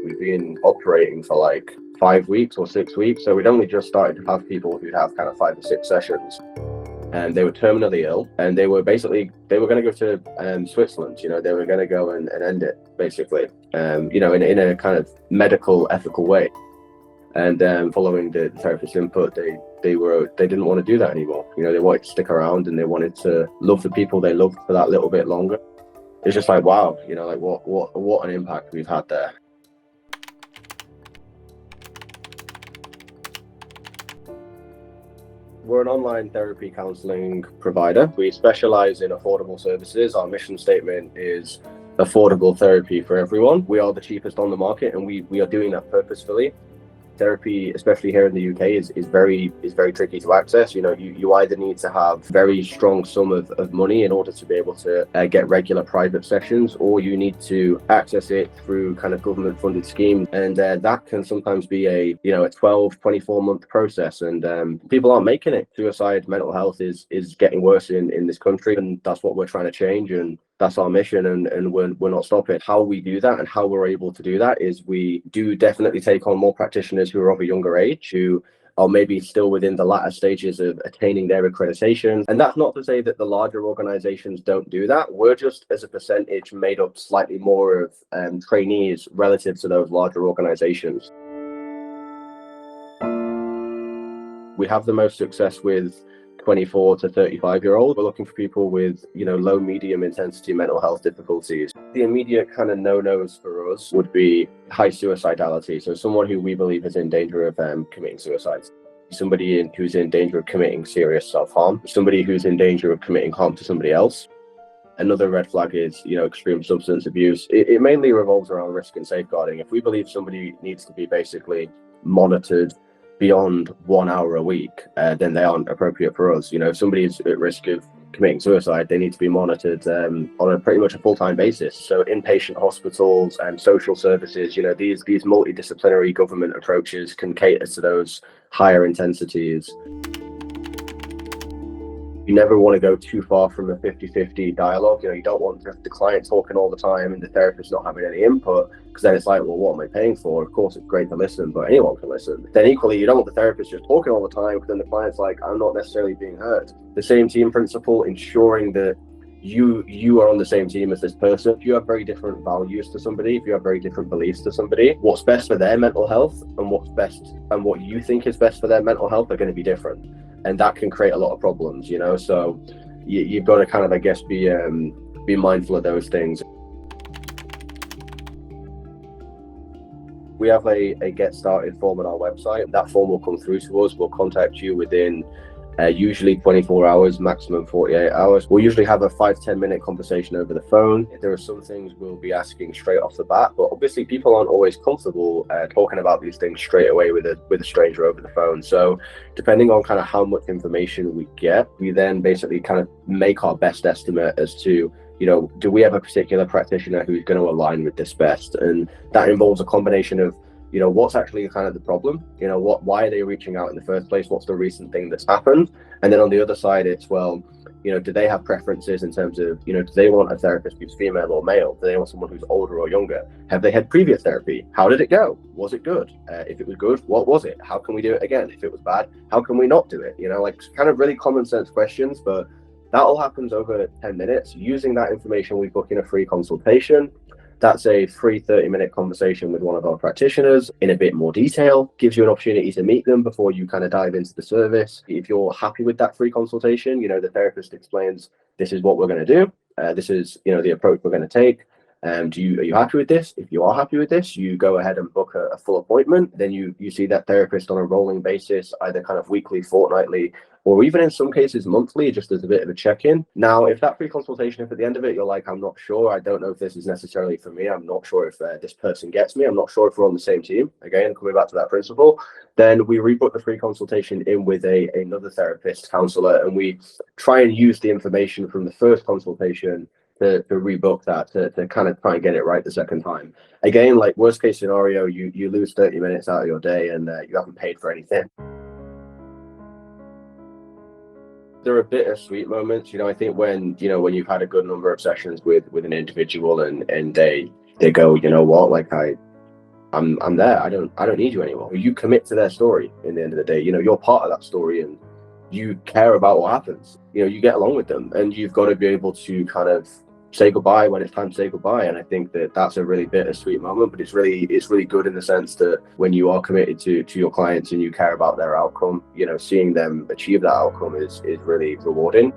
We've been operating for like 5 weeks or 6 weeks. So we'd only just started to have people who'd have kind of 5 or 6 sessions. And they were terminally ill, and they were going to go to Switzerland. They were going to go and end it, basically, in a kind of medical, ethical way. And following the therapist's input, they didn't want to do that anymore. They wanted to stick around, and they wanted to love the people they loved for that little bit longer. It's just like, wow, like what an impact we've had there. We're an online therapy counselling provider. We specialise in affordable services. Our mission statement is affordable therapy for everyone. We are the cheapest on the market, and we are doing that purposefully. Therapy, especially here in the UK, is very tricky to access. You either need to have very strong sum of money in order to be able to get regular private sessions, or you need to access it through kind of government funded schemes, and that can sometimes be a 12-24 month process, and people aren't making it. Suicide, mental health is getting worse in this country, and that's what we're trying to change, and that's our mission, and we're not stopping. How we do that and how we're able to do that is we do definitely take on more practitioners who are of a younger age, who are maybe still within the latter stages of attaining their accreditation. And that's not to say that the larger organizations don't do that. We're just, as a percentage, made up slightly more of trainees relative to those larger organizations. We have the most success with 24 to 35-year-old. We're looking for people with, low, medium intensity mental health difficulties. The immediate kind of no-nos for us would be high suicidality. So someone who we believe is in danger of committing suicide. Somebody who's in danger of committing serious self-harm. Somebody who's in danger of committing harm to somebody else. Another red flag is, extreme substance abuse. It mainly revolves around risk and safeguarding. If we believe somebody needs to be basically monitored beyond 1 hour a week, then they aren't appropriate for us. If somebody is at risk of committing suicide, they need to be monitored on a pretty much a full-time basis. So inpatient hospitals and social services, these multidisciplinary government approaches can cater to those higher intensities. You never want to go too far from a 50-50 dialogue. You don't want the client talking all the time and the therapist not having any input, because then it's like, well, what am I paying for? Of course, it's great to listen, but anyone can listen. Then equally, you don't want the therapist just talking all the time, because then the client's like, I'm not necessarily being heard. The same team principle, ensuring that you are on the same team as this person. If you have very different values to somebody, if you have very different beliefs to somebody, what's best for their mental health and what you think is best for their mental health are going to be different. And that can create a lot of problems, so you've got to kind of, I guess, be mindful of those things. We have a get started form on our website. That form will come through to us. We'll contact you within usually 24 hours, maximum 48 hours. We'll usually have a 5-10 minute conversation over the phone. There are some things we'll be asking straight off the bat, but obviously people aren't always comfortable talking about these things straight away with a stranger over the phone. So depending on kind of how much information we get, we then basically kind of make our best estimate as to, do we have a particular practitioner who's going to align with this best? And that involves a combination of, what's actually kind of the problem? Why are they reaching out in the first place? What's the recent thing that's happened? And then on the other side, it's, well, do they have preferences in terms of, do they want a therapist who's female or male? Do they want someone who's older or younger? Have they had previous therapy? How did it go? Was it good? If it was good, what was it? How can we do it again? If it was bad, how can we not do it? Kind of really common sense questions, but that all happens over 10 minutes. Using that information, we book in a free consultation. That's a free 30-minute conversation with one of our practitioners in a bit more detail, gives you an opportunity to meet them before you kind of dive into the service. If you're happy with that free consultation, the therapist explains, this is what we're going to do. This is, the approach we're going to take. Are you happy with this? If you are happy with this, you go ahead and book a full appointment. Then you see that therapist on a rolling basis, either kind of weekly, fortnightly, or even in some cases monthly, just as a bit of a check-in. Now, if that free consultation, if at the end of it, you're like, I'm not sure, I don't know if this is necessarily for me, I'm not sure if this person gets me, I'm not sure if we're on the same team, again, coming back to that principle, then we rebook the free consultation in with another therapist, counselor, and we try and use the information from the first consultation to rebook that, to kind of try and get it right the second time. Again, like worst case scenario, you lose 30 minutes out of your day and you haven't paid for anything. There are bittersweet moments, I think when you've had a good number of sessions with an individual and they go, like I'm there. I don't need you anymore. You commit to their story in the end of the day. You know, you're part of that story and you care about what happens. You know, you get along with them, and you've got to be able to kind of say goodbye when it's time to say goodbye. And I think that that's a really bittersweet moment, but it's really good in the sense that when you are committed to your clients and you care about their outcome, you know, seeing them achieve that outcome is really rewarding.